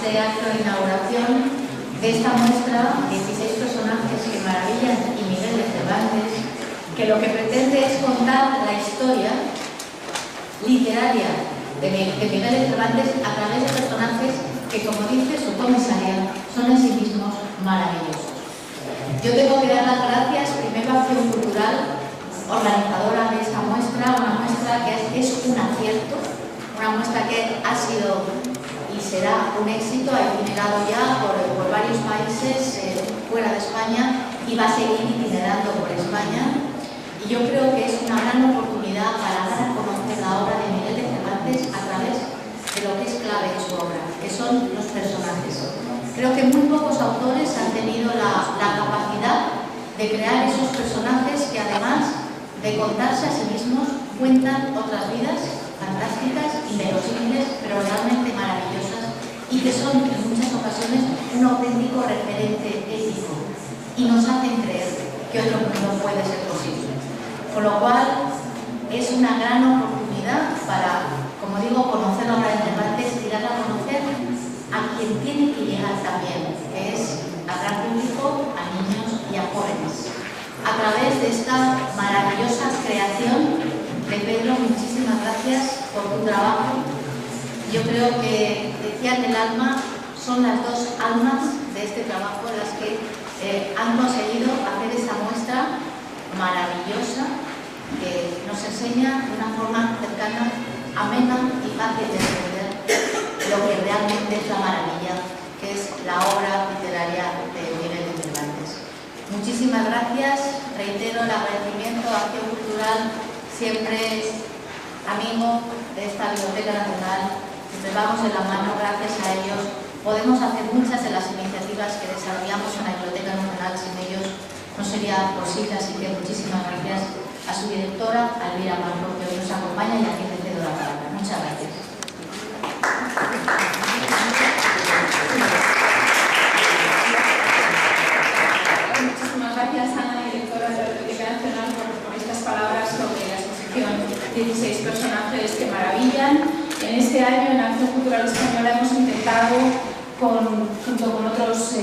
este acto de inauguración de esta muestra, 16 personajes que maravillan y Miguel de Cervantes, que lo que pretende es contar la historia literaria de Miguel de Cervantes a través de personajes que, como dice su comisaria, son en sí mismos maravillosos. Yo tengo que dar las gracias primero a Acción Cultural, organizadora de esta muestra, una muestra que es un acierto, una muestra que ha sido y será un éxito, ha itinerado ya por varios países fuera de España y va a seguir itinerando por España. Y yo creo que es una gran oportunidad para dar a conocer la obra de Miguel de Cervantes a través de lo que es clave en su obra, que son los personajes. Creo que muy pocos autores han tenido la capacidad de crear esos personajes que, además de contarse a sí mismos, cuentan otras vidas fantásticas, inverosímiles, pero realmente maravillosas, y que son en muchas ocasiones un auténtico referente ético y nos hacen creer que otro mundo puede ser posible. Con lo cual, es una gran oportunidad para, como digo, conocer la obra de Cervantes y darla a conocer a quien tiene que llegar también, que es al gran público, a niños y a jóvenes. A través de esta maravillosa creación de Pedro, muchísimas gracias por tu trabajo. Yo creo que decían el alma, son las dos almas de este trabajo las que han conseguido hacer esta muestra maravillosa que nos enseña de una forma cercana, amena y fácil de entender lo que realmente es la maravilla, que es la obra literaria de Miguel de Cervantes. Muchísimas gracias, reitero el agradecimiento a Acción Cultural, siempre amigo de esta Biblioteca Nacional, siempre vamos de la mano, gracias a ellos podemos hacer muchas de las iniciativas que desarrollamos en la Biblioteca Nacional, sin ellos no sería posible, así que muchísimas gracias a su directora, Elvira Marco, que hoy nos acompaña y a quien le cedo la palabra. Muchas gracias. Muchísimas gracias, Ana, directora de la Biblioteca Nacional, por estas palabras sobre la exposición 16 personajes que maravillan. En este año, en Acción Cultural Española, hemos intentado, junto con otros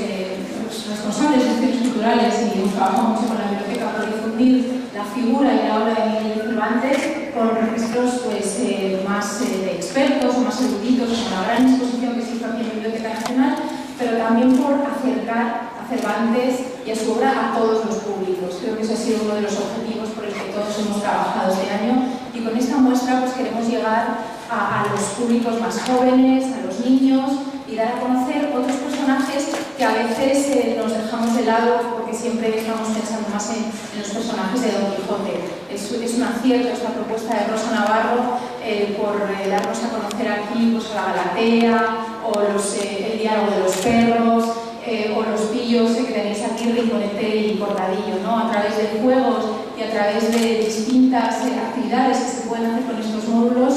responsables de instituciones culturales, y hemos trabajado mucho con la biblioteca por difundir la figura y la obra de Miguel de Cervantes con registros más de expertos o más eruditos, con la gran exposición que se hizo aquí en la Biblioteca Nacional, pero también por acercar a Cervantes y a su obra a todos los públicos. Creo que ese ha sido uno de los objetivos por el que todos hemos trabajado este año, y con esta muestra pues queremos llegar a los públicos más jóvenes, a los niños, y dar a conocer otros personajes que a veces nos dejamos de lado porque siempre estamos pensando más en los personajes de Don Quijote. Es un acierto esta propuesta de Rosa Navarro por darnos a conocer aquí pues, la Galatea, o el diálogo de los perros, o los pillos que tenéis aquí, Rinconete y Cortadillo, ¿no? A través de juegos y a través de distintas actividades que se pueden hacer con estos módulos,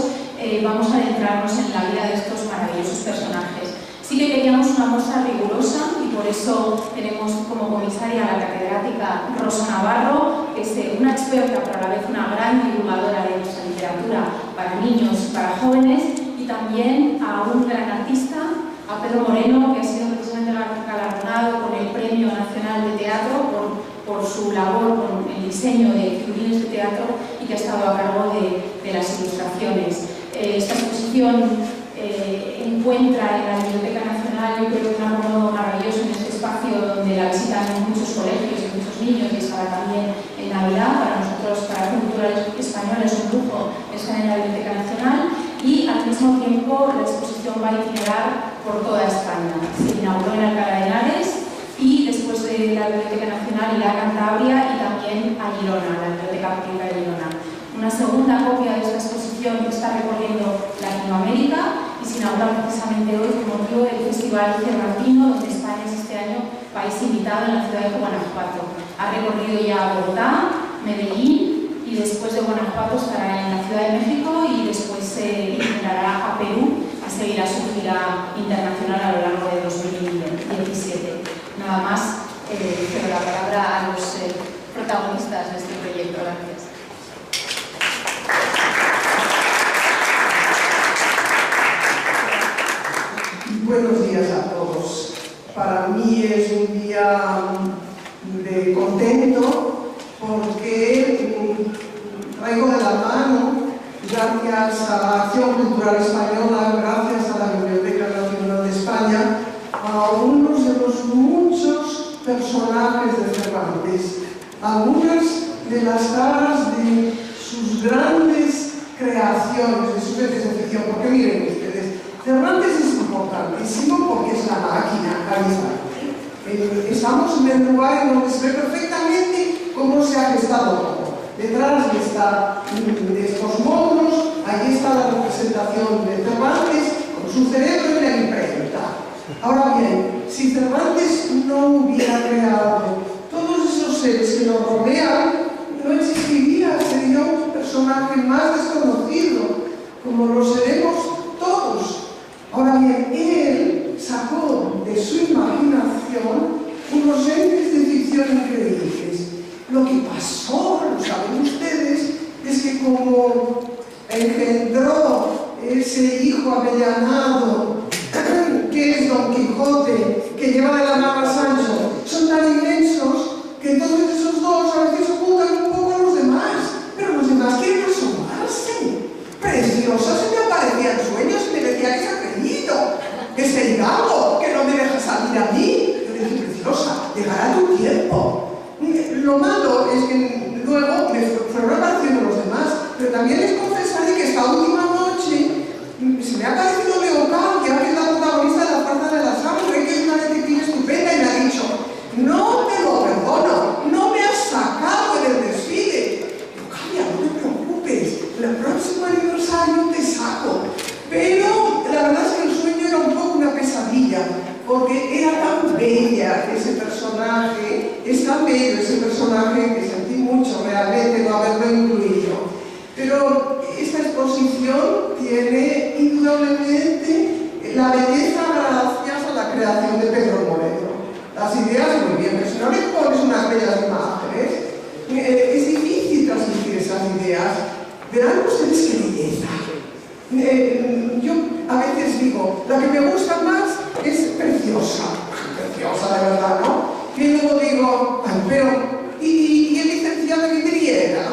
vamos a adentrarnos en la vida de estos maravillosos personajes. Sí que queríamos una muestra rigurosa, y por eso tenemos como comisaria a la catedrática Rosa Navarro, que es una experta pero a la vez una gran divulgadora de nuestra literatura para niños y para jóvenes, y también a un gran artista, a Pedro Moreno, que ha sido precisamente galardonado con el Premio Nacional de Teatro por su labor con el diseño de figurines de teatro, y que ha estado a cargo de las ilustraciones. Esta exposición encuentra en la Biblioteca Nacional, yo creo, un acomodo maravilloso en este espacio donde la visitan muchos colegios y muchos niños, y estará también en Navidad. Para nosotros, para la cultura española, es un lujo estar en la Biblioteca Nacional, y al mismo tiempo la exposición va a itinerar por toda España. Se inauguró en Alcalá de Henares, y después de la Biblioteca Nacional irá a Cantabria y también a Girona, la Biblioteca Pública de Girona. Una segunda copia de esta exposición que está recorriendo Latinoamérica y se inaugura precisamente hoy con motivo del Festival Cervantino, donde España es este año país invitado en la ciudad de Guanajuato. Ha recorrido ya Bogotá, Medellín, y después de Guanajuato estará en la Ciudad de México, y después se itinerará a Perú a seguir a su gira internacional a lo largo de 2017. Nada más, cedo la palabra a los protagonistas de este proyecto. Gracias. Bueno, Buenos días a todos. Para mí es un día de contento porque traigo de la mano, gracias a la Acción Cultural Española, gracias a la Biblioteca Nacional de España, a algunos de los muchos personajes de Cervantes, algunas de las caras de sus grandes creaciones, de sus obras de ficción, porque miren ustedes, Cervantes es importantísimo porque es la máquina carizante. Estamos en el lugar en donde se ve perfectamente cómo se ha gestado todo. Detrás de estos módulos, ahí está la representación de Cervantes con su cerebro y la imprenta. Ahora bien, si Cervantes no hubiera creado todos esos seres que nos rodean, no existiría, sería un personaje más desconocido, como lo seremos todos. Ahora bien, él sacó de su imaginación unos entes de ficción increíbles. Lo que pasó, lo saben ustedes, es que como engendró ese hijo avellanado, que es Don Quijote, que lleva de la mano a Sancho, son tan inmensos que entonces esos dos a veces ocultan un poco a los demás, pero los demás quieren asomarse. Preciosa, se me aparecían sueños y me decía que se ha creído, que es el gago, que no me deja salir a mí. Yo le dije, Preciosa, llegará tu tiempo. Lo malo es que luego me fueron apareciendo los demás, pero también les confesaré que esta última noche se me ha parecido Leocadia, que es la protagonista de La Fuerza de la Sangre, que es una detective estupenda, y me ha dicho, no te lo perdono, no me has sacado en el desfile. Leocadia, no te preocupes, el próximo aniversario te saco. Pero la verdad es que el sueño era un poco una pesadilla, porque era tan bella ese personaje, es tan bello ese personaje que sentí mucho realmente no haberlo incluido. Pero esta exposición tiene indudablemente la belleza gracias a la creación de Pedro Moreno. Las ideas muy bien, pero si no le pones unas bellas imágenes, es difícil transmitir esas ideas. Verán ustedes qué belleza. Yo a veces digo, la que me gusta más es Preciosa. Preciosa de verdad, ¿no? Y luego digo, ay, pero, ¿y el licenciado Vidriera?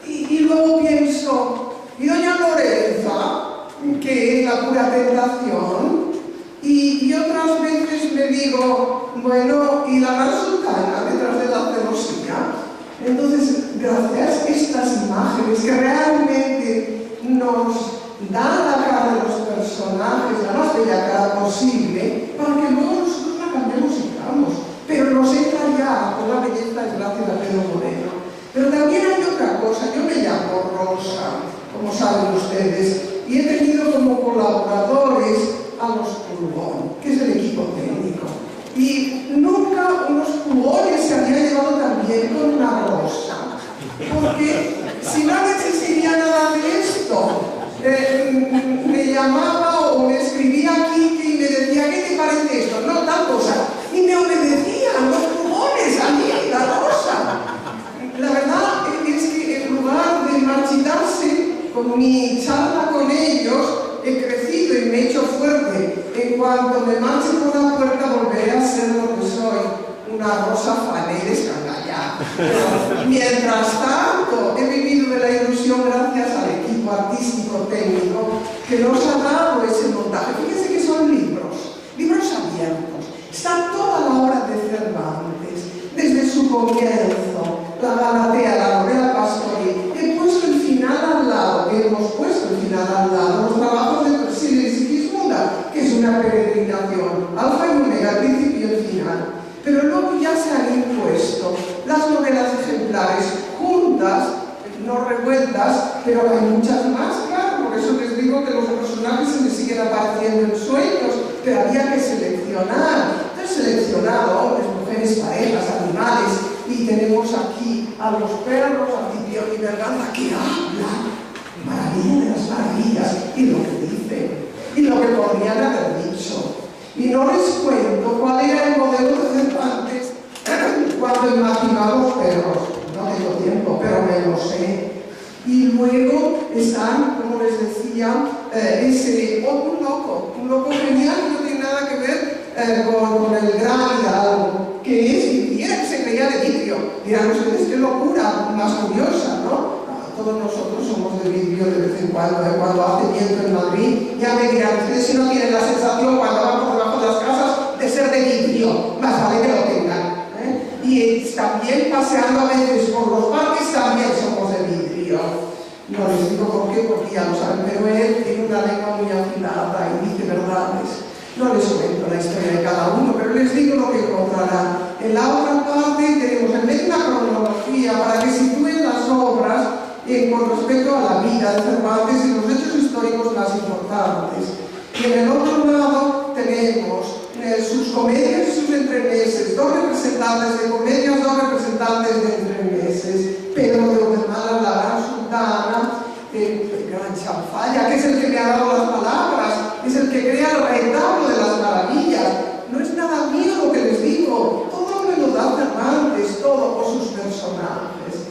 Y luego pienso, ¿y doña Lorenza? Que es la pura tentación. Y otras veces me digo, bueno, ¿y la gran sultana detrás de la celosía? Entonces, gracias a estas imágenes que realmente nos dan la cara de los personajes, la más bella cara posible, para que luego nosotros la cambiemos y digamos. Pero nos entra ya con la belleza es gracias a Pedro Moreno. Pero también hay otra cosa, yo me llamo Rosa, como saben ustedes, y he tenido como colaboradores a los Pulgón, que es el equipo técnico. Y nunca unos Pulgones se había llevado tan bien con una rosa, porque si no existiría nada de esto, me llamaba o me escribía aquí y me decía, ¿qué te parece esto? No, tal cosa. Y me obedecían los Pulgones a mí, la rosa. La verdad es que en lugar de marchitarse con mi charla con ellos, he crecido y me he hecho fuerte. En cuanto me marche por la puerta volveré a ser lo que soy, una rosa fanera escandallada. Mientras tanto, he vivido de la ilusión gracias al equipo artístico técnico que nos ha dado ese montaje. Fíjense que son libros abiertos. Está toda la obra de Cervantes, desde su comienzo, la Galatea, la novela Pastoril. He puesto el final al lado, hemos puesto el final al lado, los trabajos de Persíles y Sigismunda, que es una peregrinación, alfa y omega, el principio y el final. Pero luego ya se han impuesto las novelas ejemplares juntas, no revueltas, pero hay muchas más, claro, por eso les digo que los personajes se me siguen apareciendo en sueños, pero había que seleccionar. He seleccionado hombres, mujeres, parejas, animales, y tenemos aquí a los perros, a Cipión y Berganza, que hablan, maravilla de las maravillas, y lo que dicen, y lo que podrían haber dicho. Y no les cuento cuál era el modelo de Cervantes cuando imaginaba los perros. No tengo tiempo, pero me lo sé. Y luego están, como les decía, un loco genial, no tiene con el gran Hidalgo, que es vidriera, que se creía de vidrio. Dirán ustedes, qué locura más curiosa, ¿no? Todos nosotros somos de vidrio de vez en cuando hace viento en Madrid. Ya me dirán ustedes si no tienen la sensación cuando van por debajo de las casas de ser de vidrio, más vale que lo tengan. Y también paseando a veces por los parques también somos de vidrio. No les digo por qué, porque ya lo saben, pero él tiene una lengua muy afilada y dice verdades. No les cuento la historia de cada uno, pero les digo lo que encontrarán. En la otra parte tenemos en medio una cronología para que sitúen las obras con respecto a la vida de Cervantes y los hechos históricos más importantes. Y en el otro lado tenemos sus comedias y sus entremeses, dos representantes de comedias, dos representantes de entremeses. Pedro de Obedmala, la gran sultana, el gran Chanfalla, que es el que me ha dado las palabras, es el que crea el retablo de las maravillas. No es nada mío lo que les digo, todo me lo da Cervantes, todo por sus personajes.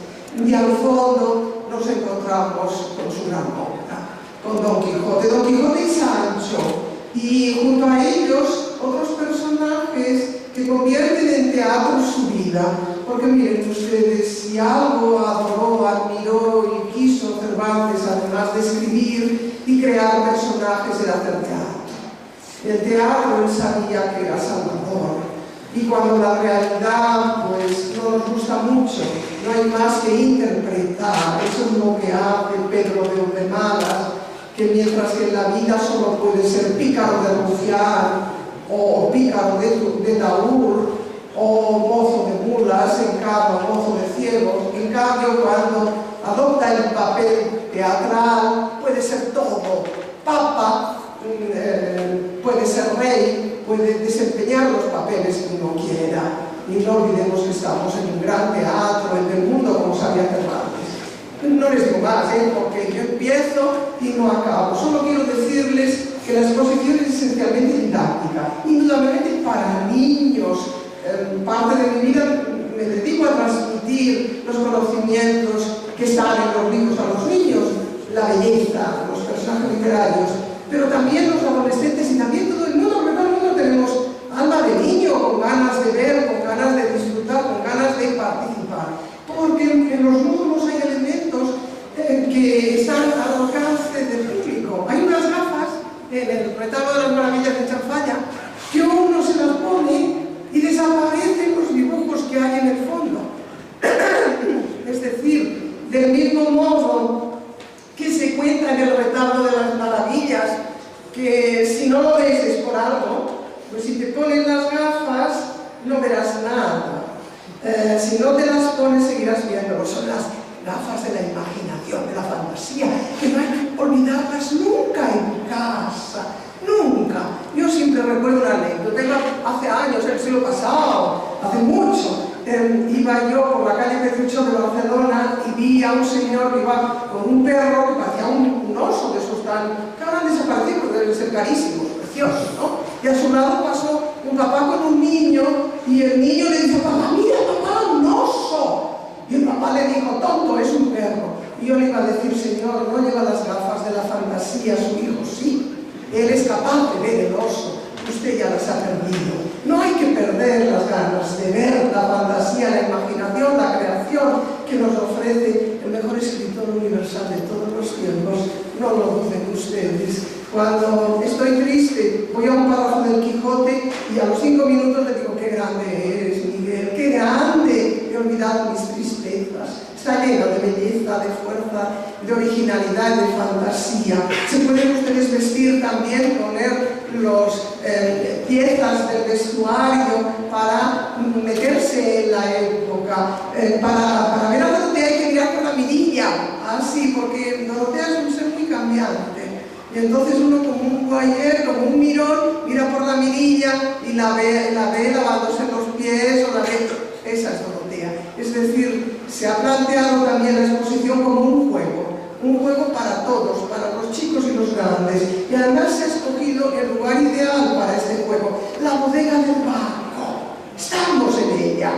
Y al fondo nos encontramos con su gran obra, con Don Quijote y Sancho, y junto a ellos otros personajes que convierten en teatro su vida. Porque miren ustedes, si algo adoró, admiró y quiso Cervantes, además de escribir y crear personajes, era hacer teatro. El teatro él sabía que era salvador. Y cuando la realidad pues no nos gusta mucho, no hay más que interpretar. Eso es lo que hace Pedro de Obedmala, que mientras que en la vida solo puede ser pícaro de Rufián, o pícaro de Taúr, o mozo de mulas, en cambio mozo de ciegos. En cambio, cuando adopta el papel teatral, puede ser todo. Papa, puede ser rey, puede desempeñar los papeles que uno quiera. Y no olvidemos que estamos en un gran teatro, en el mundo, como sabía Cervantes. No les digo más, porque yo empiezo y no acabo. Solo quiero decirles que la exposición es esencialmente didáctica, indudablemente para niños. Parte de mi vida me dedico a transmitir los conocimientos que están en los libros a los niños, la belleza, los personajes literarios, pero también los adolescentes y también todo el mundo, porque todo el mundo tenemos alma de niño, con ganas de ver, con ganas de disfrutar, con ganas de participar. Porque en los mundos hay elementos que están al alcance del público. Hay unas gafas en el retablo de las maravillas de Chanfalla que uno se las pone y desaparecen los dibujos que hay en el fondo. Es decir, del mismo modo que se cuenta en el retablo de las maravillas, que si no lo ves es por algo, pues si te ponen las gafas no verás nada. Si no te las pones seguirás viéndolo. Son las gafas de la imaginación, de la fantasía, que no hay que olvidarlas nunca en casa. Nunca. Yo siempre recuerdo una anécdota. Hace años, el siglo pasado, hace mucho, iba yo por la calle Petrucho de Barcelona y vi a un señor que iba con un perro que parecía un oso de esos que ahora han desaparecido porque deben ser carísimos, preciosos, ¿no? Y a su lado pasó un papá con un niño y el niño le dijo: papá, mira papá, un oso. Y el papá le dijo: tonto, es un perro. Y yo le iba a decir: señor, no lleva las gafas de la fantasía, su hijo sí. Él es capaz de ver el oso, usted ya las ha perdido. No hay que perder las ganas de ver la fantasía, la imaginación, la creación que nos ofrece el mejor escritor universal de todos los tiempos. No lo duden ustedes. Cuando estoy triste, voy a un párrafo del Quijote y a los 5 minutos le digo: qué grande eres, Miguel, qué grande. He olvidado mis tristezas. Está lleno de belleza, de fuerza, de originalidad, de fantasía. Se pueden ustedes vestir también, poner los piezas del vestuario para meterse en la época, para ver a dónde hay que mirar con la mirilla. Así, porque Dorotea es un ser muy cambiante. Y entonces uno, como un guayer, como un mirón, mira por la mirilla y la ve lavándose los pies o la ve. Esa es Dorotea. Es decir, se ha planteado también la exposición como un juego para todos, para los chicos y los grandes. Y además se ha escogido el lugar ideal para este juego, la bodega del barco. Estamos en ella.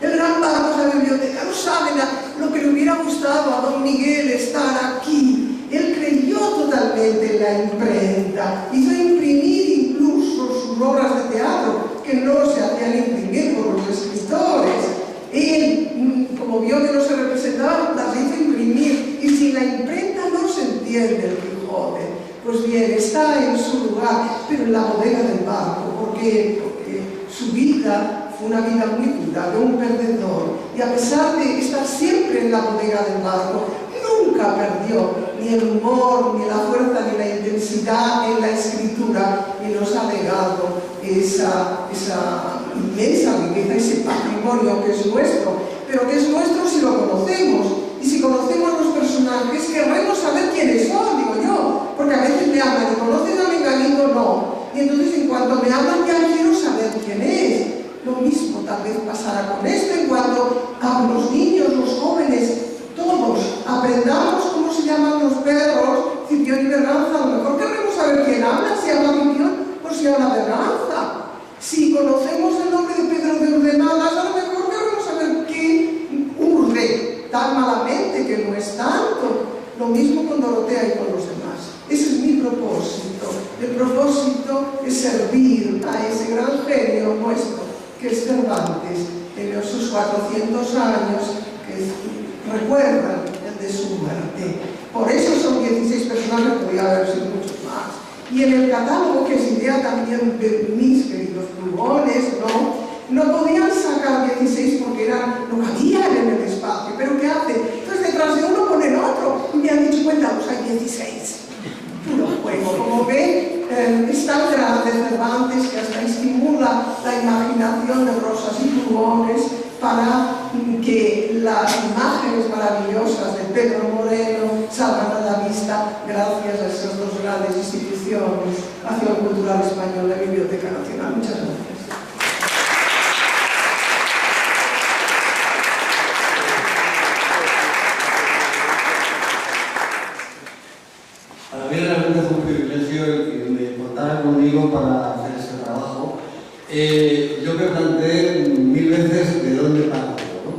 El gran barco es la biblioteca. No saben lo que le hubiera gustado a don Miguel estar aquí. Él creyó totalmente en la imprenta. Hizo imprimir incluso sus obras de teatro. como vio que no se representaban, las hizo imprimir, y sin la imprenta no se entiende el Quijote. Pues bien, está en su lugar, pero en la bodega del barco, porque su vida fue una vida muy dura, de un perdedor, y a pesar de estar siempre en la bodega del barco, nunca perdió ni el humor, ni la fuerza, ni la intensidad en la escritura, y nos ha legado esa inmensa riqueza, ese patrimonio que es nuestro, pero que es nuestro si lo conocemos. Y si conocemos los personajes, querremos saber quiénes son, digo yo, porque a veces me hablan y conocen a Menganito, no. Y entonces en cuanto me hablan ya quiero saber quién es. Lo mismo tal vez pasará con esto, en cuanto a los niños, los jóvenes, todos aprendamos cómo se llaman los perros, Cipión y Berganza. A lo mejor queremos saber quién habla, si habla Cipión o si habla Berganza. Si conocemos el nombre de Pedro de Urdenadas, a lo mejor queremos saber qué urde tan malamente, que no es tanto. Lo mismo con Dorotea y con los demás. Ese es mi propósito. El propósito es servir a ese gran genio nuestro, que es Cervantes, en esos 400 años que recuerdan el de su muerte. Por eso son 16 personajes, podría haber sido muchos más. Y en el catálogo, que es idea también de mis queridos plumones, no podían sacar 16 porque no cabían en el espacio. ¿Pero qué hace? Entonces detrás de uno ponen otro. Y me han dicho, cuéntanos, hay 16. Puro juego. Como ven, es tan grande Cervantes que hasta estimula la imaginación de rosas y plumones para que las imágenes maravillosas de Pedro Moreno salgan a la vista gracias a esas dos grandes instituciones, Acción Cultural Española y Biblioteca Nacional. Muchas gracias. Para mí realmente es un privilegio que me contaran conmigo para hacer este trabajo. Yo me planteé 1000 veces de dónde parto, ¿no?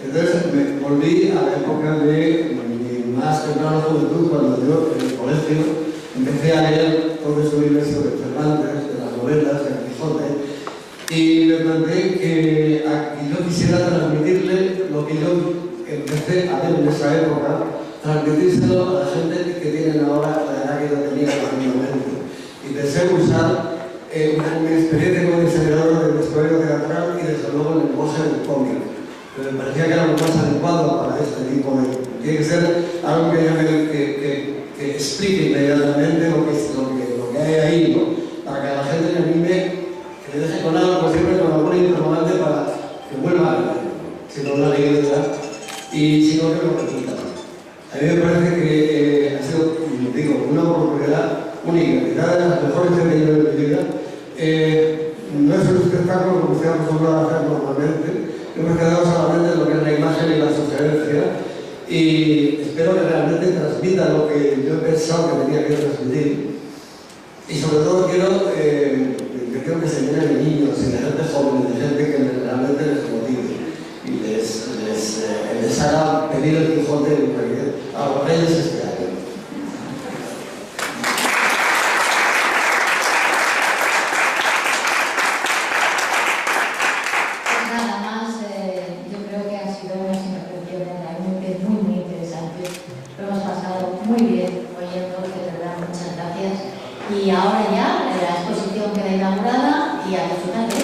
Entonces me volví a la época de mi más temprana juventud, cuando yo en el colegio empecé a leer todo ese universo de Cervantes, de las novelas, de Don Quijote, y me planteé que yo quisiera transmitirle lo que yo empecé a ver en esa época, transmitírselo a la gente que tienen ahora la edad que yo tenía en aquel momento. Y pensé usar mi experiencia como diseñador de vestuario teatral y desde luego el lenguaje del cómic. Pero me parecía que era lo más adecuado para este tipo de... Tiene que ser algo que explique inmediatamente lo que hay ahí, ¿no? Para que a la gente le anime, que le deje con algo, siempre con alguna interrogante para que vuelva a leer, si no lo ha leído ya, y si no, que lo repita. A mí me parece que ha sido, digo, una oportunidad única, quizás de las mejores que he tenido en mi vida. No es un espectáculo como estoy acostumbrado a hacer normalmente. Yo me he quedado solamente en lo que es la imagen y la sugerencia, y espero que realmente transmita lo que yo he pensado que tenía que transmitir. Y sobre todo quiero que se llene de niños y de gente joven, de gente que realmente les motive y les haga pedir el Quijote a los reyes este año. Pues nada más, yo creo que ha sido unas intervenciones realmente muy interesantes. Lo hemos pasado muy bien oyendo, de verdad, muchas gracias. Y ahora ya la exposición queda inaugurada y a disfrutar de